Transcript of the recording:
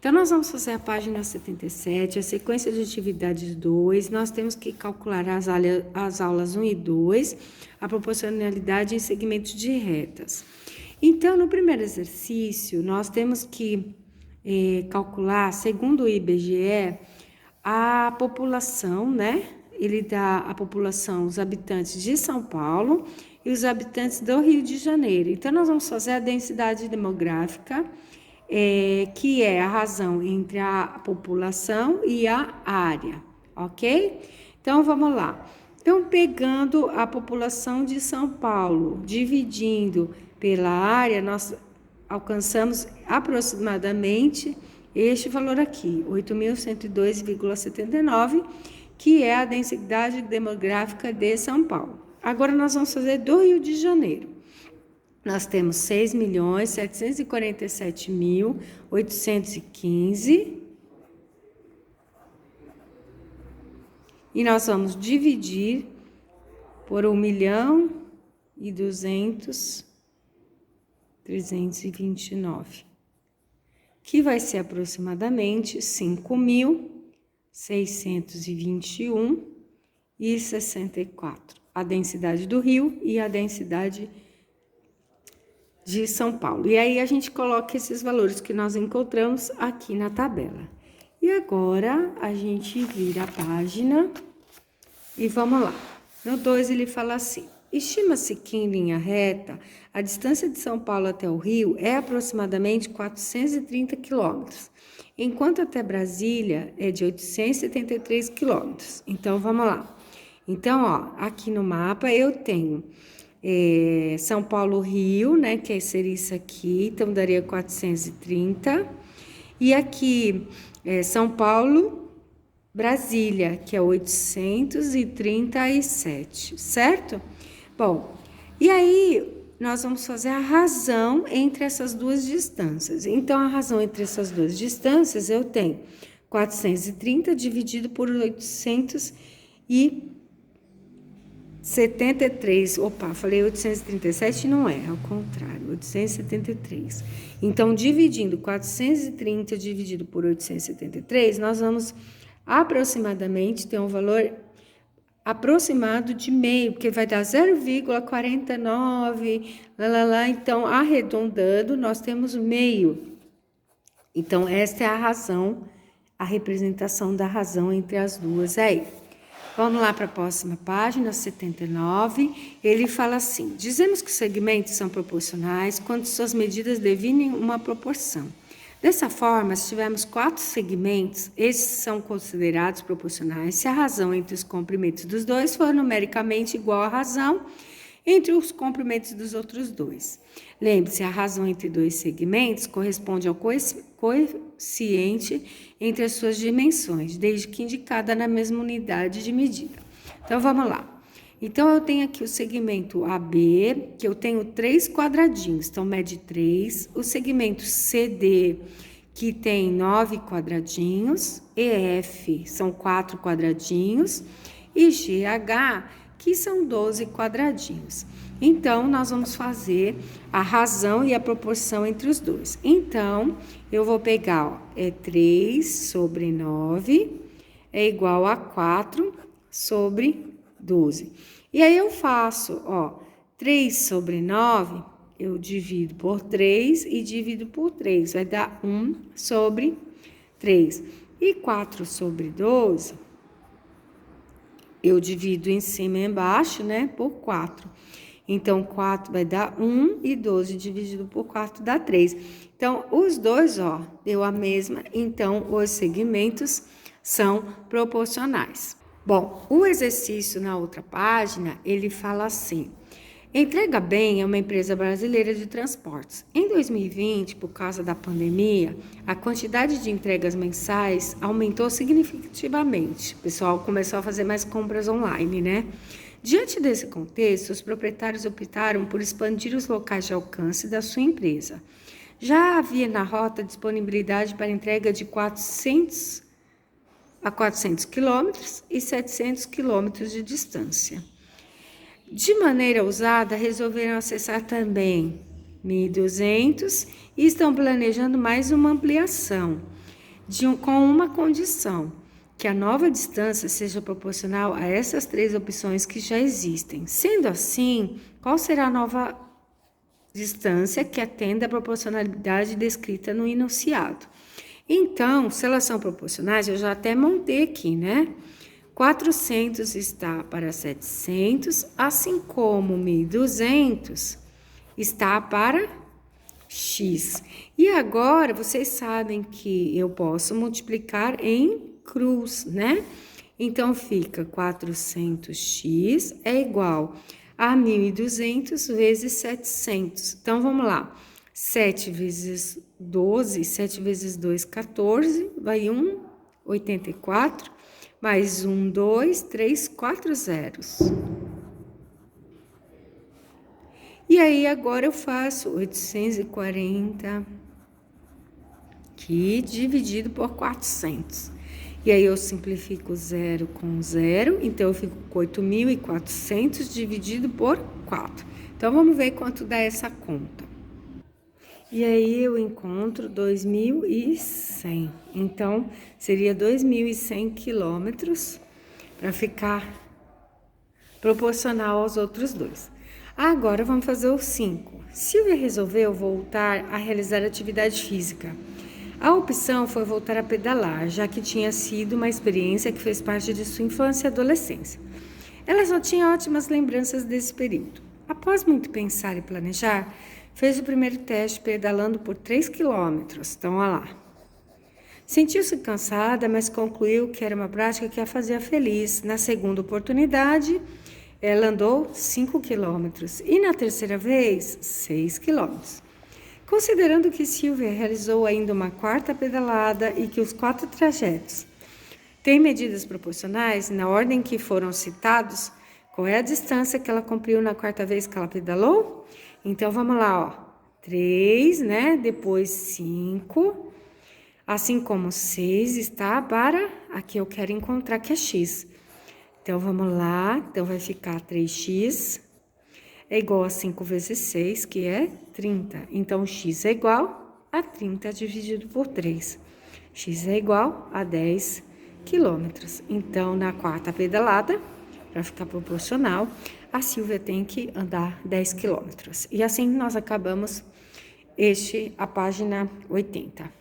Então, nós vamos fazer a página 77, a sequência de atividades 2. Nós temos que calcular as aulas 1 e 2, a proporcionalidade em segmentos de retas. Então, no primeiro exercício, nós temos que calcular, segundo o IBGE, a população, né? Ele dá a população, os habitantes de São Paulo e os habitantes do Rio de Janeiro. Então, nós vamos fazer a densidade demográfica, que é a razão entre a população e a área, ok? Então, vamos lá. Então, pegando a população de São Paulo, dividindo pela área, nós alcançamos aproximadamente este valor aqui, 8.102,79, que é a densidade demográfica de São Paulo. Agora, nós vamos fazer do Rio de Janeiro. Nós temos 6.747.815 e nós vamos dividir por 1.200.329, que vai ser aproximadamente 5.621,64, a densidade do Rio e a densidade de São Paulo. E aí a gente coloca esses valores que nós encontramos aqui na tabela. E agora a gente vira a página e vamos lá. No 2 ele fala assim: estima-se que em linha reta a distância de São Paulo até o Rio é aproximadamente 430 quilômetros, enquanto até Brasília é de 873 quilômetros. Então vamos lá. Então, ó, aqui no mapa eu tenho São Paulo, Rio, né, que seria isso aqui, então daria 430, e aqui São Paulo, Brasília, que é 837, certo? Bom, e aí nós vamos fazer a razão entre essas duas distâncias. Então, a razão entre essas duas distâncias eu tenho 430 dividido por 873, falei 837, não é, ao contrário, 873. Então, dividindo 430 dividido por 873, nós vamos aproximadamente ter um valor aproximado de meio, porque vai dar 0,49, então, arredondando, nós temos meio. Então, esta é a razão, a representação da razão entre as duas aí. Vamos lá para a próxima página, 79. Ele fala assim: dizemos que os segmentos são proporcionais quando suas medidas definem uma proporção. Dessa forma, se tivermos 4 segmentos, esses são considerados proporcionais se a razão entre os comprimentos dos dois for numericamente igual à razão entre os comprimentos dos outros dois. Lembre-se, a razão entre dois segmentos corresponde ao coeficiente entre as suas dimensões, desde que indicada na mesma unidade de medida. Então, vamos lá. Então, eu tenho aqui o segmento AB, que eu tenho 3 quadradinhos, então, mede 3. O segmento CD, que tem 9 quadradinhos. EF, são 4 quadradinhos. E GH, que são 12 quadradinhos. Então, nós vamos fazer a razão e a proporção entre os dois. Então, eu vou pegar, 3 sobre 9 é igual a 4 sobre 12. E aí, eu faço, 3 sobre 9, eu divido por 3 e divido por 3. Vai dar 1 sobre 3. E 4 sobre 12, eu divido em cima e embaixo, né, por 4. Então, 4 vai dar 1 e 12 dividido por 4 dá 3. Então, os dois, deu a mesma, então os segmentos são proporcionais. Bom, o exercício na outra página, ele fala assim: Entrega Bem é uma empresa brasileira de transportes. Em 2020, por causa da pandemia, a quantidade de entregas mensais aumentou significativamente. O pessoal começou a fazer mais compras online, né? Diante desse contexto, os proprietários optaram por expandir os locais de alcance da sua empresa. Já havia na rota disponibilidade para entrega de 400 a 400 quilômetros e 700 quilômetros de distância. De maneira ousada, resolveram acessar também 1.200 e estão planejando mais uma ampliação com uma condição, que a nova distância seja proporcional a essas 3 opções que já existem. Sendo assim, qual será a nova distância que atenda à proporcionalidade descrita no enunciado? Então, se elas são proporcionais, eu já até montei aqui, né? 400 está para 700, assim como 1.200 está para x. E agora, vocês sabem que eu posso multiplicar em cruz, né? Então, fica 400x é igual a 1.200 vezes 700. Então, vamos lá. 7 vezes 12, 7 vezes 2, 14, vai 1, 84, mais 1, 2, 3, 4 zeros. E aí, agora eu faço 840 aqui, dividido por 400. E aí, eu simplifico 0 com 0, então eu fico com 8.400 dividido por 4. Então, vamos ver quanto dá essa conta. E aí, eu encontro 2.100. Então, seria 2.100 quilômetros para ficar proporcional aos outros dois. Agora, vamos fazer o 5. Silvia resolveu voltar a realizar atividade física. A opção foi voltar a pedalar, já que tinha sido uma experiência que fez parte de sua infância e adolescência. Ela só tinha ótimas lembranças desse período. Após muito pensar e planejar, fez o primeiro teste pedalando por 3 quilômetros. Então, olha lá. Sentiu-se cansada, mas concluiu que era uma prática que a fazia feliz. Na segunda oportunidade, ela andou 5 quilômetros e na terceira vez, 6 quilômetros. Considerando que Silvia realizou ainda uma 4ª pedalada e que os 4 trajetos têm medidas proporcionais, na ordem que foram citados, qual é a distância que ela cumpriu na 4ª vez que ela pedalou? Então, vamos lá, ó. 3, né? Depois 5, assim como 6 está para, aqui eu quero encontrar que é x. Então, vamos lá, então vai ficar 3x é igual a 5 vezes 6, que é 30. Então, x é igual a 30 dividido por 3. X é igual a 10 quilômetros. Então, na 4ª pedalada, para ficar proporcional, a Silvia tem que andar 10 quilômetros. E assim nós acabamos a página 80.